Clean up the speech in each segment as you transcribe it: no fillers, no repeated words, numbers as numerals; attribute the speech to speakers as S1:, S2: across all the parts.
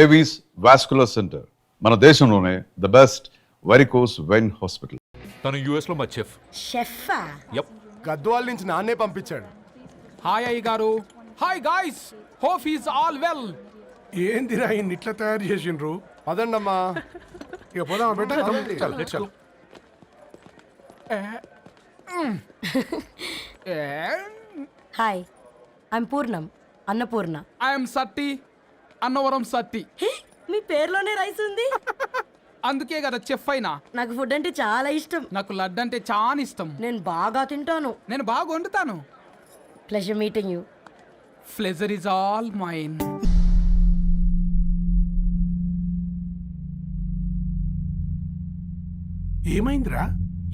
S1: Avis vascular centre, మన దేశంలోనే the best varicose vein hospital.
S2: తను యుఎస్ లో మా చెఫ్.
S3: షెఫా?
S2: యప్.
S4: గద్వాల నుంచి నాన్నే పంపించాడు.
S5: హాయ్ అయ్య గారు. Hi guys, hope is all well.
S6: ఏందిరా ఇన్ని ఇట్లా తయారు చేసిండ్రు?
S4: పదండమ్మా.
S6: ఇక పోదామా బెట్ట?
S4: చల్.
S3: హాయ్, ఐమ్ పూర్ణం, అన్నపూర్ణ.
S5: ఐఎమ్ సట్టి, అన్నవరం సట్టి.
S3: మీ పేరులోనే రైస్ ఉంది.
S5: అందుకే కదా చెఫ్ అయినా.
S3: నాకు ఫుడ్ అంటే చాలా ఇష్టం.
S5: నాకు లడ్డు అంటే చాలా ఇష్టం.
S3: నేను బాగా తింటాను.
S5: నేను బాగా వండుతాను.
S3: Pleasure meeting you.
S5: Pleasure is all mine.
S6: ఏమైందిరా?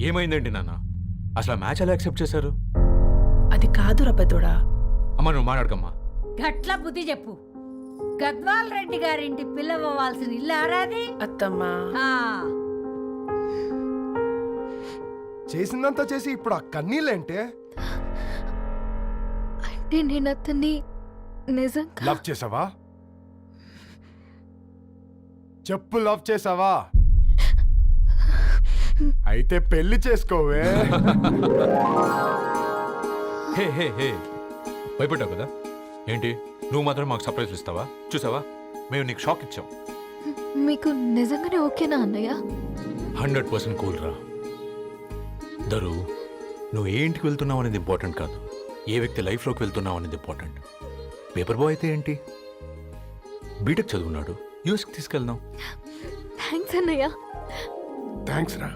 S2: ఏమైందండి నాన్న? అసలు మ్యాచ్ ఎలా యాక్సెప్ట్ చేశారు?
S7: అది కాదు రబ్బతోడా.
S2: అమ్మ నువ్వు మాట్లాడకమ్మా.
S8: గట్ల బుద్ధి చెప్పు. గద్వాల్ రెడ్డి గారింటి పిల్లవ్వాల్సిన ఇల్లు ఆరాది.
S7: అత్తమ్మా,
S4: చేసిందంతా చేసి ఇప్పుడు ఆ కన్నీళ్ళేంటే?
S7: అంటే నేను అతన్ని నిజంగా
S4: లవ్ చేసావా? చెప్పు, లవ్ చేసావా? అయితే పెళ్లి చేసుకోవే.
S2: హే హే హే, భయపడ్డావు కదా? ఏంటి నువ్వు మాత్రం మాకు సర్ప్రైజ్ ఇస్తావా? చూసావా, మేము నీకు షాక్ ఇచ్చాం.
S7: మీకు నిజంగానే ఓకేనా అన్నయ్య?
S2: 100% కూల్ రా. దరు, నువ్వు ఏ ఇంటికి వెళ్తున్నావు అనేది ఇంపార్టెంట్ కాదు, ఏ వ్యక్తి లైఫ్లోకి వెళ్తున్నావు అనేది ఇంపార్టెంట్. పేపర్ బాయ్ అయితే ఏంటి, బీటెక్ చదువున్నాడు, యూఎస్కి తీసుకెళ్దాం.
S7: థ్యాంక్స్ అన్నయ్య.
S6: థ్యాంక్స్ రా.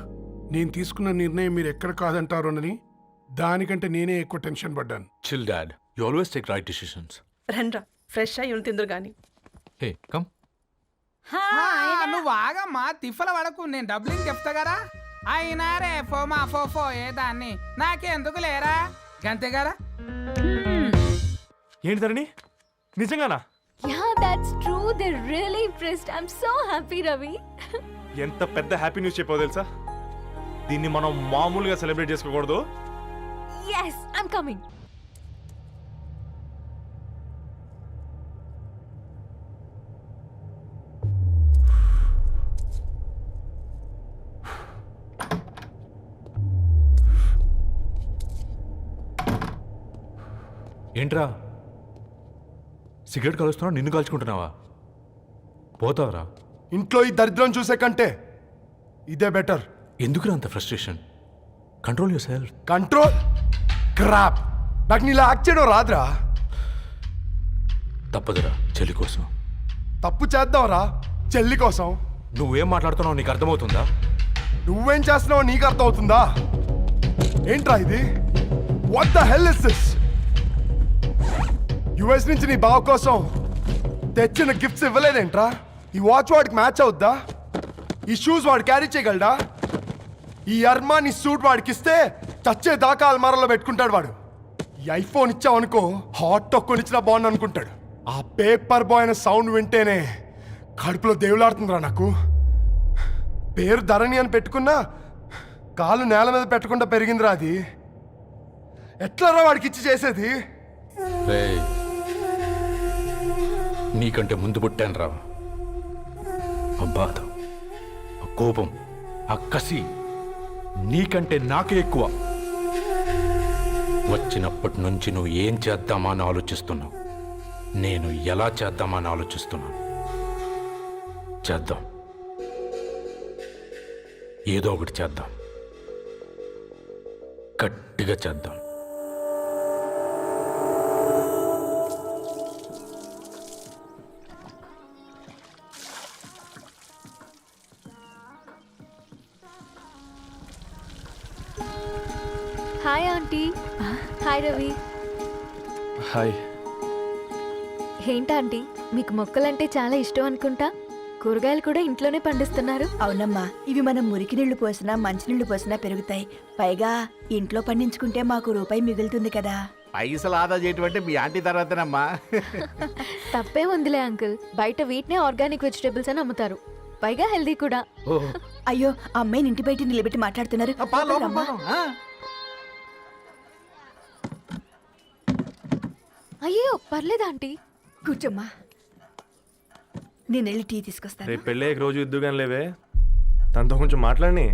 S6: నేను తీసుకున్న నిర్ణయం మీరు ఎక్కడ కాదంటారోనని దానికంటే నేనే ఎక్కువ టెన్షన్ పడ్డాను.
S2: Chill dad, you always take right decisions.
S7: రండ్రా, ఫ్రెష్ అయ్యి ఉండి తిందురు గాని.
S2: Hey come.
S5: నువ్వు ఆగమ్మా, తిఫల పడకు. నేను డబ్లింగ్ చెప్తా కదా. అయినా రే ఫోమా ఫోఫో ఏ దాన్ని నాకెందుకు లేరా గంతే కదా.
S2: ఏంటి ధరణి, నిజంగానా?
S7: Yeah, that's true. They're really impressed. I'm so happy, Ravi.
S9: ఎంత పెద్ద హ్యాపీ న్యూస్ చెప్పావు తెలుసా? దీన్ని మనం మామూలుగా సెలబ్రేట్ చేసుకోకూడదు.
S7: Yes, I'm coming.
S2: ఏంట్రా సిగరెట్ కాలుస్తున్నావా, నిన్ను కాల్చుకుంటున్నావా? పోతావరా?
S4: ఇంట్లో ఈ దరిద్రం చూసే కంటే ఇదే బెటర్.
S2: ఎందుకురా అంత frustration? Control your self.
S4: Control crap. నాకు నీలా యాక్ట్ చేయడం రాదురా.
S2: తప్పదురా, చెల్లి కోసం.
S4: తప్పు చేద్దాంరా, చెల్లి కోసం.
S2: నువ్వేం మాట్లాడుతున్నావు నీకు అర్థమవుతుందా?
S4: నువ్వేం చేస్తున్నావో నీకు అర్థం అవుతుందా? ఏంట్రా ఇది? What the hell is this? US నుంచి నీ బావ కోసం తెచ్చిన గిఫ్ట్స్ ఇవ్వలేదేంట్రా? ఈ వాచ్ వాడికి మ్యాచ్ అవుద్దా? ఈ షూస్ వాడు క్యారీ చేయగలడా? ఈ అర్మానీ సూట్ వాడికి ఇస్తే చచ్చే దాకా అల్మారాలో పెట్టుకుంటాడు వాడు. ఈ ఐఫోన్ ఇచ్చావనుకో హాట్ టొక్కని ఇచ్చినా బాగుంది అనుకుంటాడు. ఆ పేపర్ బాయ్ అనే సౌండ్ వింటేనే కడుపులో దేవులాడుతుందిరా నాకు. పేరు ధరణి అని పెట్టుకున్నా కాలు నేల మీద పెట్టకుండా పెరిగిందిరా అది. ఎట్లరా వాడికి ఇచ్చి చేసేది?
S2: నీకంటే ముందు పుట్టాను రా. ఆ బాధ, ఆ కోపం, ఆ కసి నీకంటే నాకే ఎక్కువ. వచ్చినప్పటి నుంచి నువ్వు ఏం చేద్దామా అని ఆలోచిస్తున్నావు, నేను ఎలా చేద్దామా అని ఆలోచిస్తున్నాను. చేద్దాం, ఏదో ఒకటి చేద్దాం, గట్టిగా చేద్దాం.
S7: Hi aunty. Hi Ravi.
S9: Hi.
S7: ఏంటంటీ, మీకు మొక్కలంటే చాలా ఇష్టం అనుకుంటా. కూరగాయలు కూడా ఇంట్లోనే పండిస్తున్నారు.
S3: అవునమ్మా, ఇవి మనం మురికి నీళ్లు పోసినా మంచినీళ్లు పోసినా పెరుగుతాయి. పైగా ఇంట్లో పండించుకుంటే మాకు రూపాయి మిగులుతుంది కదా.
S10: పైసలు ఆదా చేయటం మీ ఆంటీ తర్వాతనమ్మా.
S7: తప్పే ఉందిలే అంకుల్, బయట వీటినే ఆర్గానిక్ వెజిటేబుల్స్ అని అమ్ముతారు, పైగా హెల్దీ కూడా.
S3: అయ్యో, అమ్మాయిని ఇంటి బయట నిలబెట్టి మాట్లాడుతున్నారు.
S7: అయ్యో పర్లేదు ఆంటీ,
S3: కూర్చోమ్మా. నేను వెళ్ళి టీ తీసుకొస్తాను.
S9: రేపు పెళ్ళి రోజు ఇద్దుగాని లేవే, తనతో కొంచెం మాట్లాడి.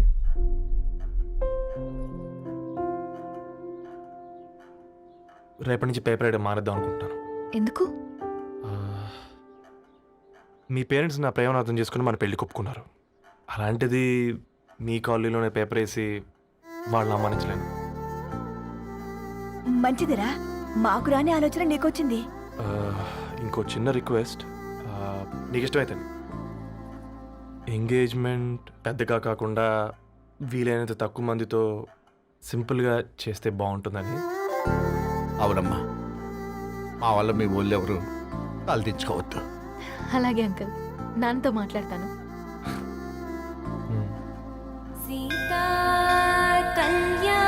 S9: రేపటి నుంచి పేపర్ రైడ్ మారేద్దాం అనుకుంటాను.
S7: ఎందుకు?
S9: మీ పేరెంట్స్ నా ప్రేమను అర్థం చేసుకుని మన పెళ్లి ఒప్పుకున్నారు. అలాంటిది మీ కాలనీలోనే పేపర్ వేసి వాళ్ళని అమ్మానించలేను.
S3: మంచిదిరా, మాకు రాని ఆలోచన నీకొచ్చింది.
S9: ఇంకో చిన్న రిక్వెస్ట్, నీకు ఇష్టమైతే ఎంగేజ్మెంట్ పెద్దగా కాకుండా వీలైనంత తక్కువ మందితో సింపుల్గా చేస్తే బాగుంటుందని.
S10: అవునమ్మా, మా వల్ల మీ ఊళ్ళో ఎవరు తలదించుకోవద్దు.
S7: అలాగే అంకుల్, నాన్నతో మాట్లాడతాను.
S8: సీతా కళ్యాణ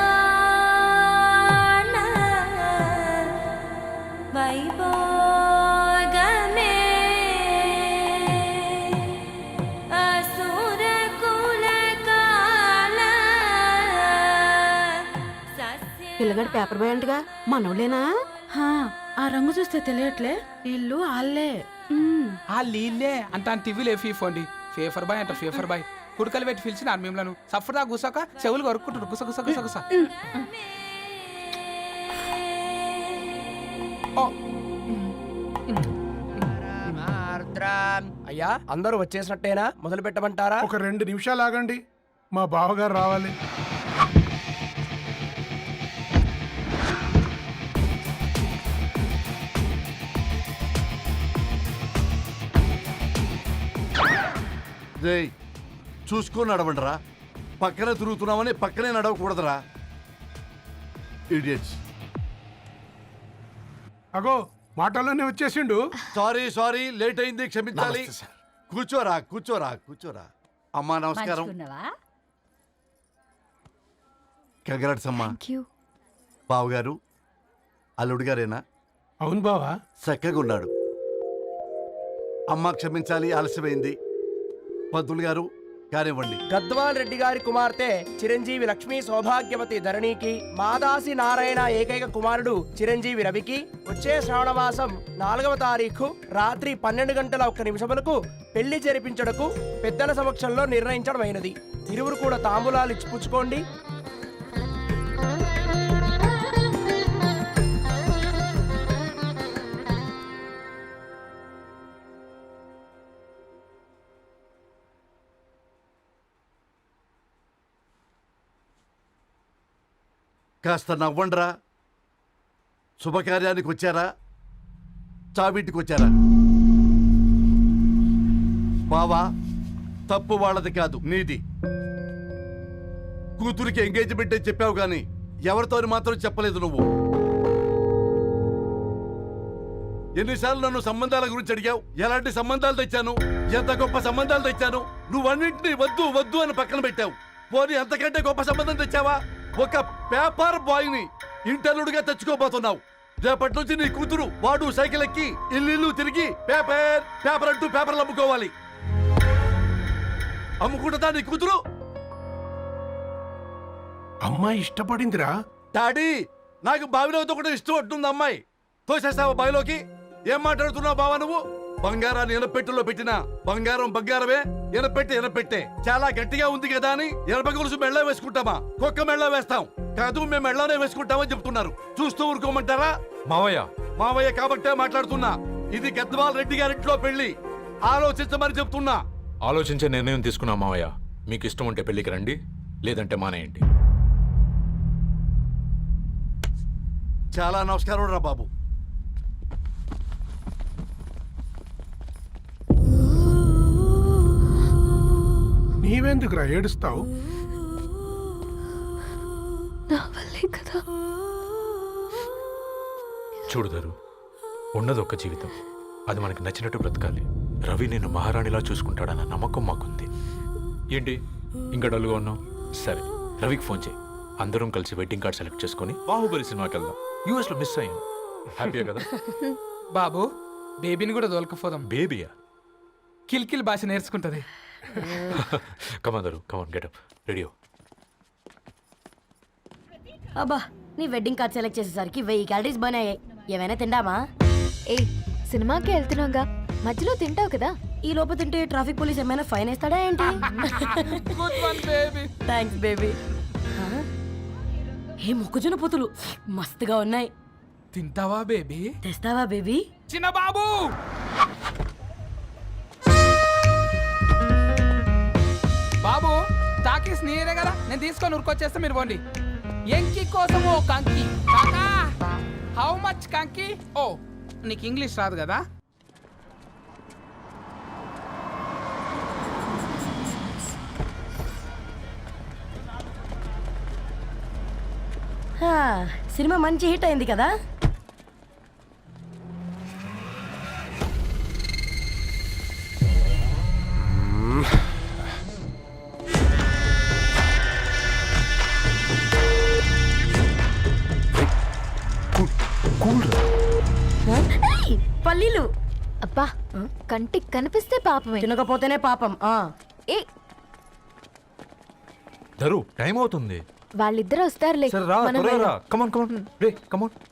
S8: వైభోగమే అసుర కులకాల
S3: పిల్లగాడు పేపర్ బాయ్ అంటగా మనోళ్ళేనా?
S8: ఆ రంగు చూస్తే తెలియట్లే, ఇల్లు ఆళ్ళే.
S5: ఆ లీల్లే అంత టీవీలో ఫీఫోండి. ఫేఫర్ బాయ్ అంట, ఫేఫర్ బాయ్. కుడుకలు పెట్టి పిలిచిన మిమ్మలను సఫర్దా గుసక చెవులు కొరుక్కుంటారు. గుస గుస గుస గుస.
S11: అయ్యా, అందరూ వచ్చేసినట్టేనా? మొదలు పెట్టమంటారా?
S6: ఒక 2 నిమిషాలు ఆగండి, మా బావగారు రావాలి.
S10: చూసుకొని నడవండిరా. పక్కనే తిరుగుతున్నామని పక్కనే నడవకూడదురా. ఇడియట్స్.
S6: అగో మాటల్లోనే వచ్చేసిండు.
S10: సారీ లేట్ అయింది, క్షమించాలి. కూర్చోరా. అమ్మా నమస్కారం. కంగ్రాట్స్ అమ్మా.
S7: Thank you.
S10: బావగారు అల్లుడు గారేనా?
S6: అవును బావా.
S10: చక్కగా ఉన్నాడు. అమ్మ క్షమించాలి, ఆలస్యమైంది. పంతులు గారు కానివ్వండి.
S11: గద్వాల్ రెడ్డి గారి కుమార్తె చిరంజీవి లక్ష్మీ సౌభాగ్యవతి ధరణికి, మాదాసి నారాయణ ఏకైక కుమారుడు చిరంజీవి రవికి వచ్చే శ్రావణమాసం 4వ తారీఖు రాత్రి 12:01 పెళ్లి జరిపించడకు పెద్దల సమక్షంలో నిర్ణయించడమైనది. ఇరువురు కూడా తాంబూలాలు ఇచ్చి పుచ్చుకోండి.
S10: కాస్త నవ్వండ్రా. శుభకార్యానికి వచ్చారా, చావింటికి వచ్చారా? బావా, తప్పు వాళ్ళది కాదు, నీది. కూతురికి ఎంగేజ్మెంట్ అని చెప్పావు కానీ ఎవరితో మాత్రం చెప్పలేదు నువ్వు. ఎన్నిసార్లు నన్ను సంబంధాల గురించి అడిగావు? ఎలాంటి సంబంధాలు తెచ్చాను, ఎంత గొప్ప సంబంధాలు తెచ్చాను. నువ్వన్నింటినీ వద్దు అని పక్కన పెట్టావు. పోనీ అంతకంటే గొప్ప సంబంధం తెచ్చావా? ఒక పేపర్ బాయ్ ని ఇంటర్లుడిగా తెచ్చుకోబోతున్నావు. రేపటి నుంచి నీ కూతురు వాడు సైకిల్ ఎక్కి ఇల్లు తిరిగి పేపర్ అంటూ పేపర్లు అమ్ముకోవాలి. అమ్ముకుంటుందా నీ కూతురు?
S6: అమ్మాయి ఇష్టపడిందిరా.
S10: డాడీ, నాకు బావిలోతో కూడా ఇష్టం అంటుంది అమ్మాయి. తోసేస్తావా బావిలోకి? ఏం మాట్లాడుతున్నావు బావా నువ్వు? బంగారాన్ని ఎనపెట్టులో పెట్టిన బంగారమే, ఎనపెట్టే చాలా గట్టిగా ఉంది కదా అని ఎనప గొలుసు మెళ్ళ వేసుకుంటామా? కుక్క మెళ్ళ వేస్తాం కాదు, మేము మెళ్ళనే వేసుకుంటామని చెప్తున్నారు. చూస్తూ ఊరుకోమంటారా? మావయ్య కాబట్టే మాట్లాడుతున్నా. ఇది గద్వాల్ రెడ్డి గారింట్లో పెళ్లి, ఆలోచించమని చెప్తున్నా.
S2: ఆలోచించే నిర్ణయం తీసుకున్నా మావయ్య. మీకు ఇష్టం ఉంటే పెళ్లికి రండి, లేదంటే మానేయండి.
S10: చాలా నమస్కారం రా బాబు.
S6: నీవెందుకురా ఏడుస్తావు?
S7: నా వల్లే కదా.
S2: చూడుదారు, ఉన్నది ఒక్క జీవితం, అది మనకి నచ్చినట్టు బ్రతకాలి. రవి నిన్ను మహారాణిలా చూసుకుంటాడన్న నమ్మకం మాకుంది. ఏంటి ఇంకా డల్గా ఉన్నావు? సరే, రవికి ఫోన్ చేయి. అందరం కలిసి వెడ్డింగ్ కార్డ్ సెలెక్ట్ చేసుకొని బాహుబలి సినిమాకి వెళ్దాం. యూఎస్ లో మిస్ అయ్యాం. హ్యాపీయా కదా?
S5: బాబు, బేబీని కూడా దొలకపోదాం.
S2: బేబీయా?
S5: కిల్కిల్ భాష నేర్చుకుంటది.
S2: కమాందరు, కమాన్ గెటప్ రెడీ.
S8: అబ్బా, నీ వెడ్డింగ్ కార్డ్ సెలెక్ట్ చేసేసరికి 1000 క్యాలరీస్ బర్న్ అయ్యాయి. ఏమైనా తిండామా?
S7: ఏ సినిమాకి వెళ్తున్నాగా, మధ్యలో తింటావు కదా.
S3: ఈ లోపు తింటే ట్రాఫిక్ పోలీస్ ఏమైనా ఫైన్ వేస్తాడా ఏంటి?
S5: Good one baby.
S3: Thanks baby. ఏ మొక్కజొన్న పొతులు మస్తుగా ఉన్నాయి.
S5: తింటావా బేబీ?
S3: తెస్తావా బేబీ?
S5: చిన్న బాబు బాబు టాకీస్ నీరే కదా, నేను తీసుకొని ఉరికొచ్చేస్తే మీరు పోండి. ఎంకి కోసం ఓ కంకి. కాకా హౌ మచ్ కంకి? ఓ నీకు ఇంగ్లీష్ రాదు కదా.
S3: సినిమా మంచి హిట్ అయింది కదా. ఏయ్, పల్లీలు
S7: అబ్బా కంటికి కనిపిస్తే పాపమే.
S3: తినకపోతేనే పాపం.
S7: ఏ
S2: దరు టైం అవుతుంది.
S7: వాళ్ళిద్దరూ వస్తారులే.
S2: సరే రా,
S7: మనం
S2: త్వరగా రా.
S7: వెళ్దాం.
S2: కమాన్ కమాన్ రే కమాన్.